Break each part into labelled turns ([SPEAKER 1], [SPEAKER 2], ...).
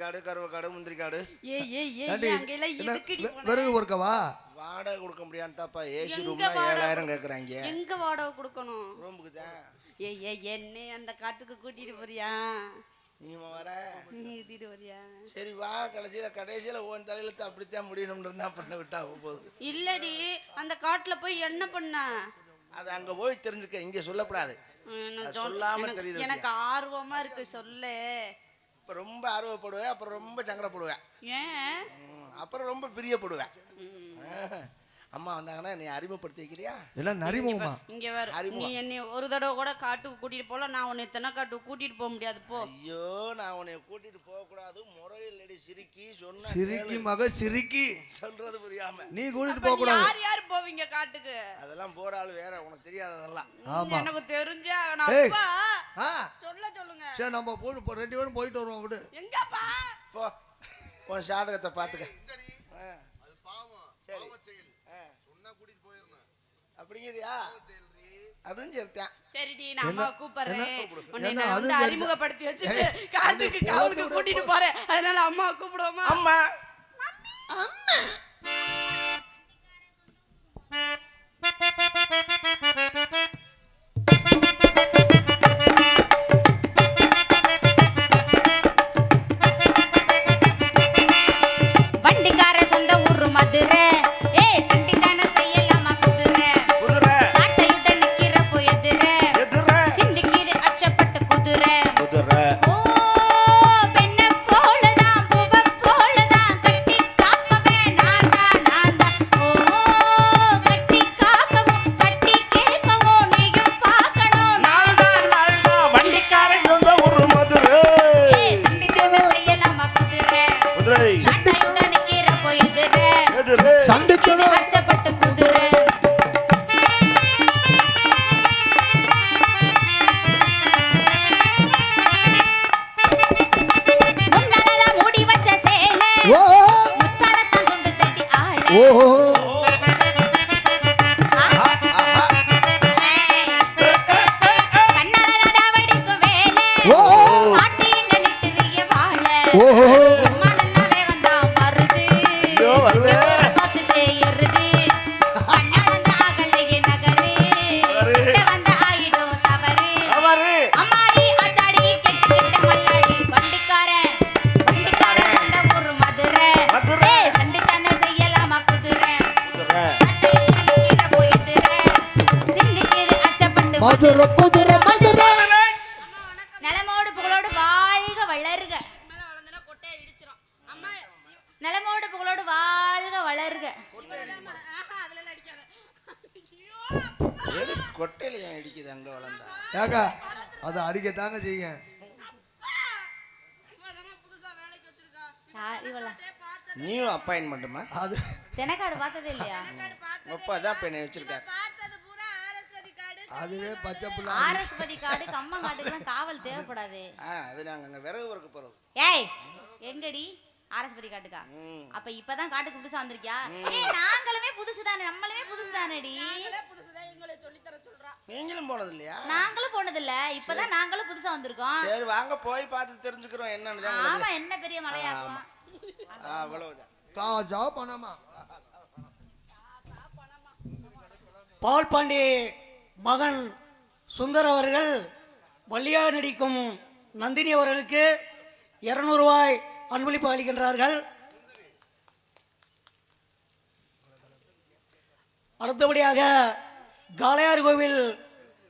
[SPEAKER 1] காடு, கருவ காடு, முந்திரி காடு.
[SPEAKER 2] விறகு பொறுக்கவா?
[SPEAKER 1] வாடகை கொடுக்க முடியாது தாப்பா. ஏசி ரூம்னா 7000 கேக்குறாங்க.
[SPEAKER 3] எங்க வாடகை கொடுக்கணும்?
[SPEAKER 1] ரூமுக்கு தான்.
[SPEAKER 3] என்ன அந்த காட்டுக்கு கூட்டிட்டு போறியா?
[SPEAKER 1] நீ வர
[SPEAKER 3] கூட்டிட்டு போறியா?
[SPEAKER 1] சரி வா. கடைசியில உன் தலையில அப்படித்தான் முடியணும்னு இருந்தா பண்ண விட்டா போகுது.
[SPEAKER 3] இல்லடி, அந்த காட்டுல போய் என்ன பண்ண?
[SPEAKER 1] அது அங்க போய் தெரிஞ்சுக்க, இங்க சொல்லக்கூடாது. சொல்லாம தெரியுது.
[SPEAKER 3] எனக்கு ஆர்வமா இருக்கு, சொல்லு.
[SPEAKER 1] இப்ப ரொம்ப ஆர்வப்படுவேன், அப்புறம் ரொம்ப சங்கடப்படுவேன்.
[SPEAKER 3] ஏன்?
[SPEAKER 1] அப்புறம் ரொம்ப பிரியப்படுவேன். அம்மா வந்தாங்கன்னா நீ அறிமுகப்படுத்தி வைக்கிறியா?
[SPEAKER 2] எல்லாம் நரிமுகமா?
[SPEAKER 3] இங்க வர. நீ என்னை ஒரு தடவை கூட காட்டுக்கு கூட்டிட்டு போல, நான் உன்னை எத்தனை காட்டுக்கு கூட்டிட்டு போக முடியாது. போ.
[SPEAKER 1] ஐயோ, நான் உன்னை கூட்டிட்டு போக கூடாது. முறையில் சிரிக்கி சொன்ன
[SPEAKER 2] சிரிக்கி மக சிரிக்கி
[SPEAKER 1] சொல்றது புரியாம
[SPEAKER 2] நீ கூட்டிட்டு போக கூடாது.
[SPEAKER 3] யார் யார் போவீங்க காட்டுக்கு?
[SPEAKER 1] அதெல்லாம் போற ஆளு வேற, உனக்கு தெரியாததெல்லாம்.
[SPEAKER 3] எனக்கு தெரிஞ்சா சொல்லுங்க.
[SPEAKER 2] சரி நம்ம போய் 2 பேரும் போயிட்டு வருவோம். விடு.
[SPEAKER 3] எங்கப்பா?
[SPEAKER 1] போ. உன் சாதகத்தை பாத்துக்க.
[SPEAKER 4] அது பாவம். பாவம் செயல். சொன்னா கூட்டிட்டு போயிரணும்.
[SPEAKER 1] அப்படிங்கறியா? அதுவும் சரிதான்.
[SPEAKER 3] சரிடி, நான் அம்மா கூப்பிடுறேன். உன்னை நான் வந்து அறிமுகப்படுத்தி வச்சிட்டு காட்டுக்கு காவுக்கு கூட்டிட்டு போறேன். அதனால அம்மா கூப்பிடுவோமா?
[SPEAKER 1] அம்மா.
[SPEAKER 3] அம்மா. வண்டிக்கார சொந்த ஊரு மதுரை.
[SPEAKER 2] மதுரை குதிரை மதுரை.
[SPEAKER 3] நலமோடு புகழோடு வாழ்க வளர்க. நலமோடு புகழோடு வாழ்க வளர்க.
[SPEAKER 1] கொட்டையில ஏன் அடிக்குது? அங்க வளர்ந்தா
[SPEAKER 2] ஏங்க அதை அடிக்கத்தாங்க செய்யுங்க.
[SPEAKER 1] நியூ அப்பாயின்மெண்ட்டுமா?
[SPEAKER 3] அது தெனக்காடு பார்த்ததே இல்லையா?
[SPEAKER 1] அப்பா தான் பெண்ணை வச்சிருக்காரு.
[SPEAKER 2] அதுவே பச்சை புள்ள.
[SPEAKER 3] ஆரஸ்பதி காடு கம்மங்காட்டுக்குலாம் காவல் தேவைப்படாது.
[SPEAKER 1] அது நாங்க அங்க விறகு வறுக்க போறது.
[SPEAKER 3] ஏய் எங்கடி ஆரஸ்பதி காட்டுக்கா? அப்ப இப்பதான் காட்டுக்கு புதுசா வந்திருக்கியா? ஏய் நாங்களுமே புதுசு தானே, நம்மளுமே புதுசு தானேடி.
[SPEAKER 1] நீங்களும் போனது இல்லையா?
[SPEAKER 3] நாங்களும் போனது இல்ல, இப்பதான் நாங்களும் புதுசா வந்திருக்கோம்.
[SPEAKER 1] சரி வாங்க போய் பார்த்து தெரிஞ்சுக்கிறோம் என்னன்னு.
[SPEAKER 3] ஆமா, என்ன பெரிய மலையாகும்.
[SPEAKER 1] அவ்வளவுதான்.
[SPEAKER 2] காஜா பணமா.
[SPEAKER 5] பால் பாண்டி மகன் சுந்தர் அவர்கள் வள்ளியா நடிக்கும் நந்தினி அவர்களுக்கு 200 ரூபாய் அன்பளிப்பு அளிக்கின்றார்கள். அடுத்தபடியாக காளையார் கோவில்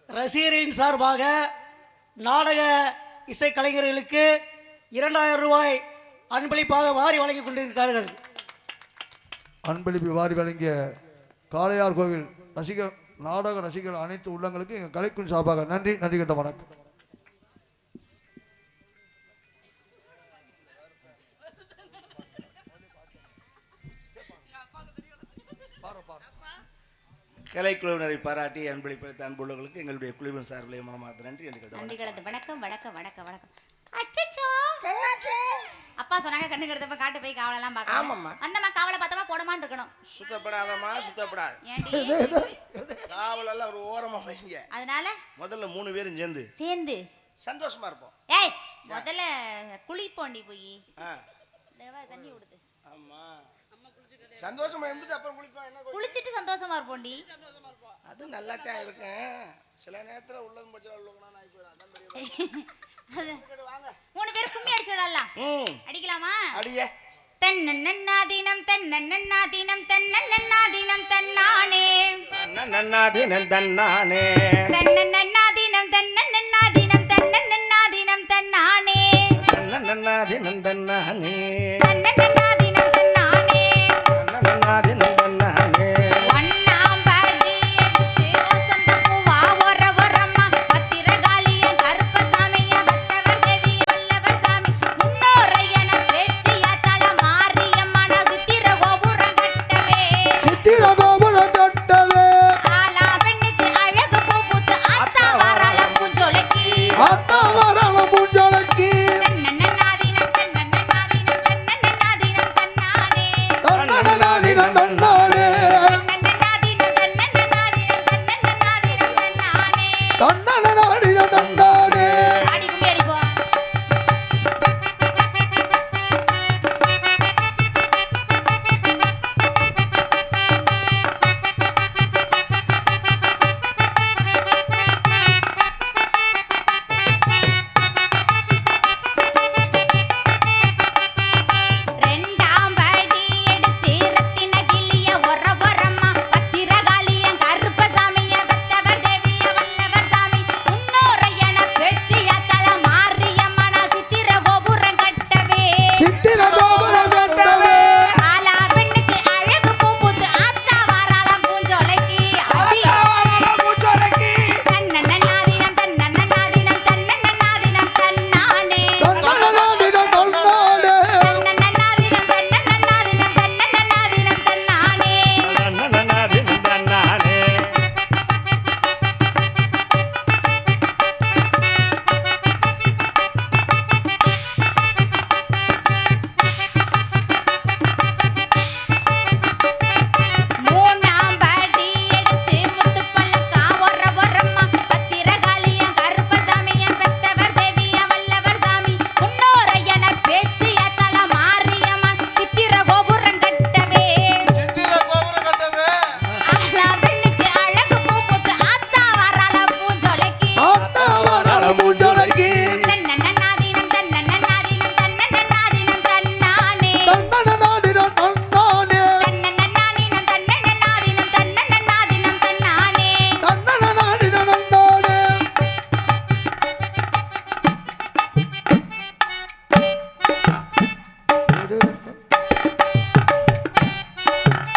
[SPEAKER 5] ரசிகரின் சார்பாக நாடக இசைக்கலைஞர்களுக்கு 2000 ரூபாய் அன்பளிப்பாக வாரி வழங்கி கொண்டிருக்கிறார்கள்.
[SPEAKER 2] அன்பளிப்பு வாரி வழங்கிய காளையார் கோவில் ரசிகர் நாடக ரசிகர்கள் அனைத்து உள்ளங்களுக்கு எங்கள் கலைக்குழு சார்பாக நன்றி. நன்றி கட்ட வணக்கம்.
[SPEAKER 1] கலைக்குழுவினரை பாராட்டி அன்பளிப்பளித்த அன்புள்ளவர்களுக்கு எங்களுடைய குழுவின் சார்பிலே மனமார்ந்த நன்றி.
[SPEAKER 3] வணக்கம் வணக்கம் வணக்கம் வணக்கம். அச்சச்சோ அப்பா சொன்னாங்க கண்ணு கெடுத்தப்ப காட்டு போய் காவலெல்லாம் பார்க்கலாம்.
[SPEAKER 1] ஆமாம்மா.
[SPEAKER 3] அந்தம்மா காவலை பார்த்தமா போடமான்னு இருக்கணும்.
[SPEAKER 1] சுத்தப்படாதம்மா சுத்தப்படாது. காவலெல்லாம் ஒரு ஓரமா வைங்க.
[SPEAKER 3] அதனால
[SPEAKER 1] முதல்ல 3 பேரும் சேர்ந்து
[SPEAKER 3] சேர்ந்து
[SPEAKER 1] சந்தோஷமா இருப்போம்.
[SPEAKER 3] ஏய் முதல்ல குளிப்போண்டி போய்
[SPEAKER 1] ஆ
[SPEAKER 3] தண்ணி விடுது.
[SPEAKER 1] ஆமா சந்தோஷமா இருந்துட்டு அப்புறம் குளிப்பா என்ன
[SPEAKER 3] குளிச்சிட்டு சந்தோஷமா இருப்போண்டி.
[SPEAKER 1] அது நல்லா தான் இருக்கேன். சில நேரத்துல உள்ளதும் பச்சை உள்ளவனா நான் போயிடும். அதான் பெரிய வாங்க
[SPEAKER 3] 3 பேர் கும்மி அடிச்சு விடலாம். அடிக்கலாமா?
[SPEAKER 1] அடியே.
[SPEAKER 3] தென்னன்னாதீனம் தென்னன்னாதீனம் தென்னன்னாதீனம் தன்னானே
[SPEAKER 1] நன்னாதீனம் தன்னானே
[SPEAKER 3] தென்னன்னாதீனம் தென்னன்னாதீனம் தென்னன்னாதீனம் தன்னானே
[SPEAKER 1] நன்னாதீனம் தன்னானே
[SPEAKER 3] தென்னன்னாதீனம் தன்னானே
[SPEAKER 1] நன்னாதீனம் தன்னானே
[SPEAKER 3] ஒண்ணாம் படி எடுத்து வசந்த பூவா ஒர ஒரம்மா பத்திரகாளிய கருப்பசாமிய பத்தவர் தேவிய வல்லவர் சாமி முன்னோரையன பேச்சிய தல மாரியம்மன சித்திர கோபுரம் கட்டவே
[SPEAKER 2] சித்திர கோபுரம் கட்டவே
[SPEAKER 3] ஆலா பெண்ணுக்கு அழகு பூப்புத்து ஆத்தா வரால பூஞ்சொலைக்கு
[SPEAKER 2] ஆத்தா வரால பூஞ்சொலைக்கு
[SPEAKER 3] தென்னன்னாதீனம் தென்னன்னாதீனம் தென்னன்னாதீனம் தன்னானே
[SPEAKER 2] தன்னடனாதினம் தன்னானே
[SPEAKER 3] தென்னன்னாதீனம் தென்னன்னாதீனம் தென்னன்னாதீனம் தன்னானே
[SPEAKER 2] தன்னடனாதினம் தன்னானே
[SPEAKER 3] ஆடி கும்மி அடிப்போம். ரெண்டாம் படி எடுத்து ரத்தின கிளிய ஒர ஒரம்மா பத்திரகாளிய கருப்பசாமிய பத்தவர் தேவிய வல்லவர் சாமி முன்னோரையன பேச்சிய தல மாரியம்மன சித்திர கோபுரம் கட்டவே
[SPEAKER 2] சித்திர கோபுரம் கட்டவே
[SPEAKER 3] ஆலா பெண்ணுக்கு அழகு பூப்புத்து ஆத்தா வரால பூஞ்சொலைக்கு அடி தன்னன்னாதீனம் தன்னன்னாதீனம் தன்னன்னாதீனம் தன்னானே
[SPEAKER 2] தன்னடனாதினம் தன்னானே
[SPEAKER 3] தன்னன்னாதீனம் தன்னன்னாதீனம் தன்னன்னாதீனம் தன்னானே
[SPEAKER 1] நன்னாதீனம் தன்னானே
[SPEAKER 3] மூணாம் படி எடுத்து முத்து பல்லக்கா ஒர ஒரம்மா பத்திரகாளிய கருப்பசாமிய பெத்தவர் தேவிய வல்லவர் சாமி முன்னோரையன பேச்சிய தல மாரியம்மன் சித்திர கோபுரம் கட்டவே
[SPEAKER 4] சித்திர கோபுரம் கட்டவே
[SPEAKER 3] ஆலா பெண்ணுக்கு அழகு பூப்புத்து ஆத்தா வரால பூஞ்சொலைக்கு
[SPEAKER 2] ஆத்தா வரால பூஞ்சொலைக்கு
[SPEAKER 3] தன்னன்னாதீனம் தன்னன்னாதீனம் தன்னன்னாதீனம் தன்னானே
[SPEAKER 2] தன்னடனாதினம் தன்னானே
[SPEAKER 3] தன்னன்னாதீனம் தன்னன்னாதீனம் தன்னன்னாதீனம் தன்னானே
[SPEAKER 2] தன்னடனாதினம் தன்னானே
[SPEAKER 3] நாலாம் படி எடுத்து நாகரத்தின ஒர ஒரம்மா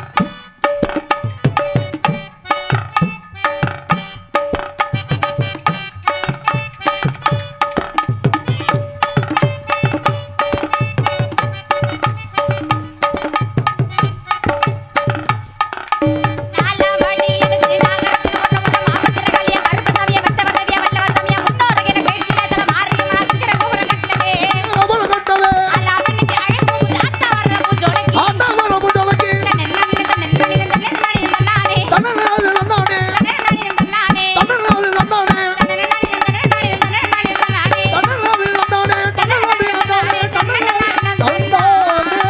[SPEAKER 3] பத்திரகாளிய கருப்பசாமிய பத்தவர் தேவிய வல்லவர் சாமிய முன்னோரையன பேச்சிய தல மாரியம்மன சித்திர கோபுரம் கட்டவே
[SPEAKER 2] கோபுரம் கட்டவே
[SPEAKER 3] ஆலா பெண்ணுக்கு அழகு பூப்புத்து ஆத்தா வரால பூஞ்சொலைக்கு
[SPEAKER 2] ஆத்தா வரால பூஞ்சொலைக்கு
[SPEAKER 3] தன்னன்னாதீனம் தன்னன்னாதீனம் தன்னன்னாதீனம் தன்னானே
[SPEAKER 2] தன்னடனாதினம் தன்னானே
[SPEAKER 3] தன்னன்னாதீனம் தன்னானே
[SPEAKER 2] தன்னடனாதினம் தன்னானே
[SPEAKER 3] தன்னன்னாதீனம் தன்னன்னாதீனம் தன்னானே
[SPEAKER 2] தன்னடனாதினம் தன்னானே தன்னடனாதினம் தன்னானே தன்னடனாதினம் தன்னானே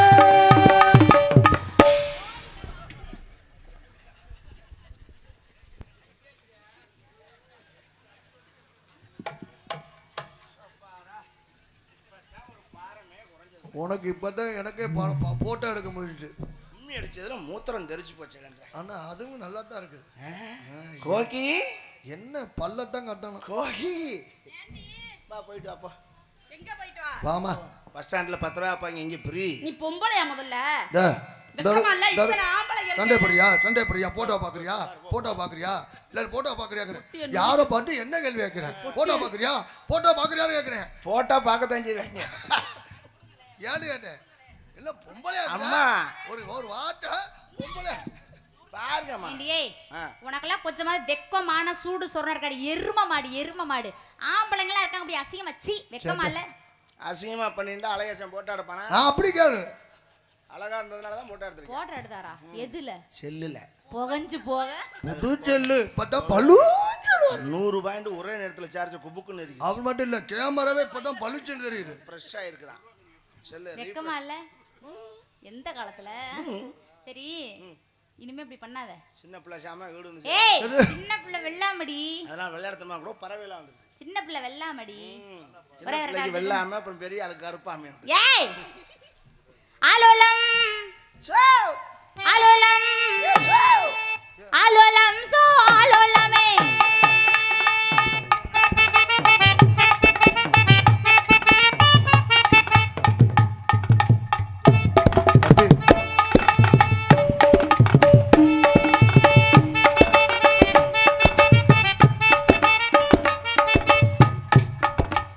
[SPEAKER 2] உனக்கு இப்பதான் எனக்கே போட்டோ எடுக்க முடிஞ்சுச்சு.
[SPEAKER 1] கும்மி அடிச்சதுல மூத்திரம் தெரிச்சு போச்சுன்ற
[SPEAKER 2] ஆனா அதுவும் நல்லா தான் இருக்குது.
[SPEAKER 1] கோகி
[SPEAKER 2] என்ன பல்லட்டம் கட்டணும்.
[SPEAKER 1] கோகி வா போயிட்டு வாப்பா.
[SPEAKER 3] எங்க போயிட்டு வா?
[SPEAKER 2] வாமா
[SPEAKER 1] பஸ் ஸ்டாண்ட்ல 10 ரூபா பாங்க இங்க ஃப்ரீ.
[SPEAKER 3] நீ பொம்பளையா முதல்ல?
[SPEAKER 2] டே,
[SPEAKER 3] வெக்கமா இல்ல? இத்தனை ஆம்பளை இருக்காங்க.
[SPEAKER 2] சண்டே பிரியா போட்டோ பாக்குறியா இல்ல போட்டோ பாக்குறியா யார பார்த்து என்ன கேள்வி கேட்கிறேன்? போட்டோ பாக்குறியான்னு கேட்கிறேன்.
[SPEAKER 1] போட்டோ பார்க்கத்தான் செய்வாங்க.
[SPEAKER 2] ஏன்னு கேட்டேன். இல்ல பொம்பளையா
[SPEAKER 1] அம்மா.
[SPEAKER 2] ஒரு வாட்ட பொம்பளை
[SPEAKER 1] பாருங்கம்மா.
[SPEAKER 3] ஏய் உனக்கெல்லாம் கொஞ்சமாவது வெக்கமான சூடு சொரண இருக்காடி. எரும மாடு ஆம்பளைங்களா இருக்காங்க அப்படி அசிங்கம் வச்சு வெக்கமா இல்ல?
[SPEAKER 1] அசிங்கமா பண்ணியிருந்தா அழகேசன் போட்டோ எடுப்பானா?
[SPEAKER 2] அப்படி கேளு.
[SPEAKER 1] அழகா இருந்ததுனால தான் போட்டோ எடுத்துருக்கேன்.
[SPEAKER 3] போட்டோ எடுத்தாரா? எதுல?
[SPEAKER 1] செல்லுல.
[SPEAKER 3] புகஞ்சு போக
[SPEAKER 2] புது செல்லு பார்த்தா பழுச்சுடும். சூப்பர்.
[SPEAKER 1] 100 பாயிண்ட் ஒரே நேரத்துல சார்ஜ் குபுக்குன்னு இருக்கு.
[SPEAKER 2] அவன் மட்டும் இல்ல கேமராவே இப்பதான் பளிச்சுன்னு தெரியுது.
[SPEAKER 1] ஃப்ரெஷ்ஷா இருக்குதான். செல்லு
[SPEAKER 3] வெக்கமா இல்ல எந்த காலத்துல? சரி இனிமே இப்படி பண்ணாத.
[SPEAKER 1] சின்ன பிள்ளை சாம வீடு வந்து.
[SPEAKER 3] ஏய் சின்ன பிள்ளை வெள்ளாமடி.
[SPEAKER 1] அதெல்லாம் விளையாடுறதுமா கூட பறவைலாம் வந்து.
[SPEAKER 3] சின்ன பிள்ளை வெள்ளாமடி.
[SPEAKER 1] சின்ன பிள்ளைக்கு வெள்ளாம அப்புறம் பெரிய ஆளு கருப்பாமே.
[SPEAKER 3] ஏய் ஆலோலம் ஆலோலம் ஆலோலம் சோ ஆலோலமே.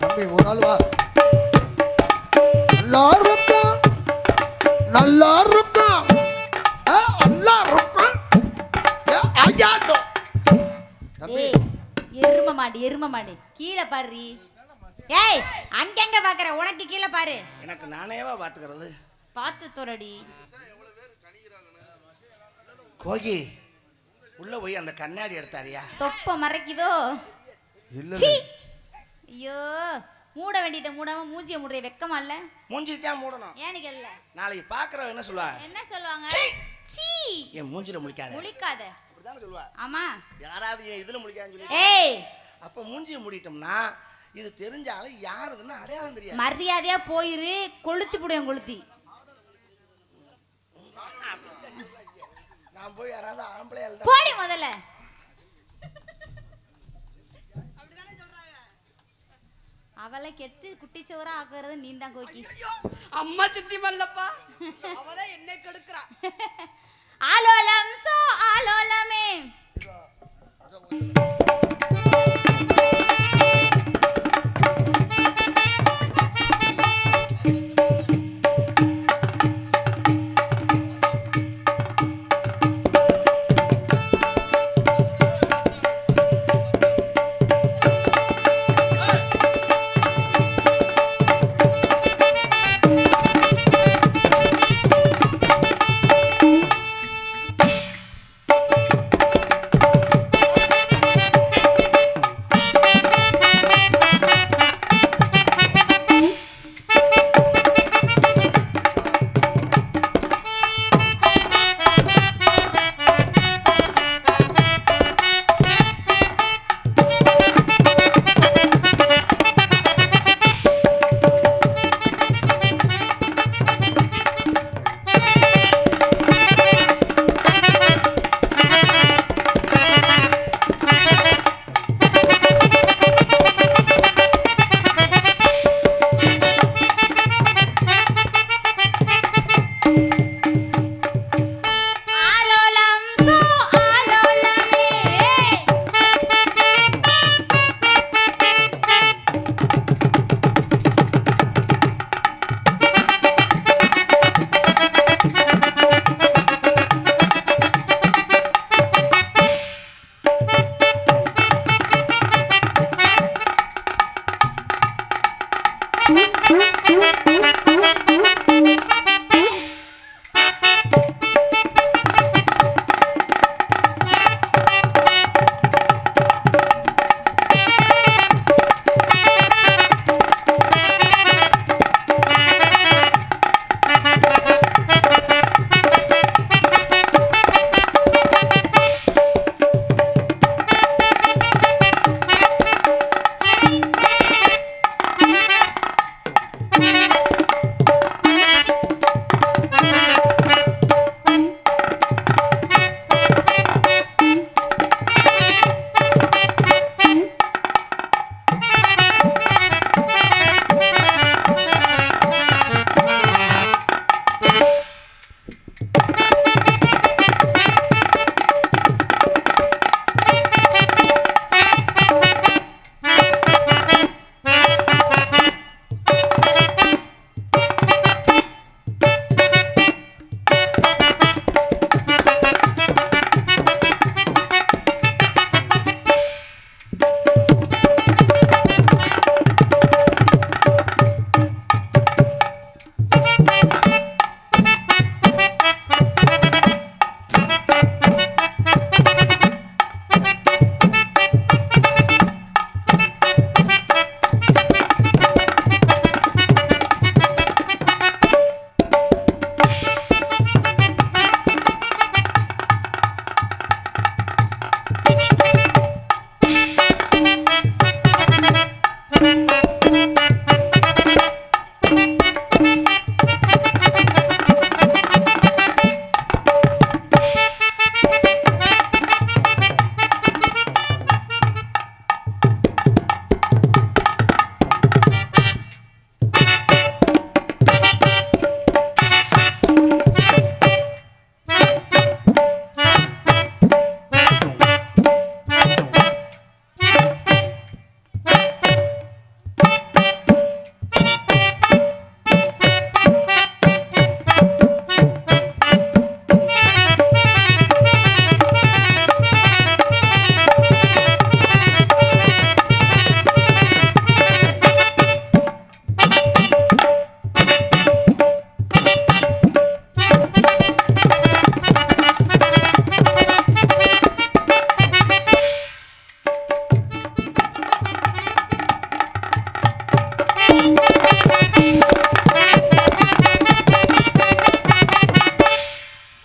[SPEAKER 2] தம்பி ஒரு ஆள் வா. நல்லா இருக்கா நல்லா இருக்கா நல்லா இருக்கா.
[SPEAKER 3] ஏய் எரும மாடு கீழே பாரு. ஏய் அங்கங்க பாக்குற உனக்கு கீழே பாரு.
[SPEAKER 1] எனக்கு நானேவா பாத்துக்கிறது.
[SPEAKER 3] பார்த்து தோரடி.
[SPEAKER 1] கோகி உள்ள போய் அந்த கண்ணாடி எடுத்தாரியா?
[SPEAKER 3] தொப்ப மறைக்குதோ?
[SPEAKER 2] இல்ல
[SPEAKER 3] சீ ஐயோ மூட வேண்டியத மூடாம மூஞ்சிய மூடுற வெக்கமா இல்ல?
[SPEAKER 1] மூஞ்சி தான் மூடணும்.
[SPEAKER 3] ஏன்னு கேளல.
[SPEAKER 1] நாளைக்கு பாக்குறவ என்ன சொல்லுவாங்க?
[SPEAKER 3] என்ன சொல்லுவாங்க? சீ
[SPEAKER 1] என் மூஞ்சில முழிக்காத.
[SPEAKER 3] முழிக்காத.
[SPEAKER 1] அப்படிதான் சொல்லுவா.
[SPEAKER 3] ஆமா.
[SPEAKER 1] யாராவது என் இதுல முழிக்கான்னு சொல்லி.
[SPEAKER 3] ஏய்
[SPEAKER 1] அப்ப மூஞ்சிய மூடிட்டோம்னா இது தெரிஞ்சாலும் யாருதுன்னு அடையாளம் தெரியாது.
[SPEAKER 3] மரியாதையா போயிரு. கொளுத்தி புடுவேன் கொளுத்தி.
[SPEAKER 1] நான் போய் யாராவது ஆம்பளையால
[SPEAKER 3] போடி முதல்ல. அவளை கெட்டு குட்டிச்சோரா ஆக்குறது நீ தான் கோக்கி.
[SPEAKER 6] அம்மா சித்தி மல்லப்பா அவதான் என்ன கெடுக்குறா.
[SPEAKER 3] ஆலோலம் சோ ஆலோலமே.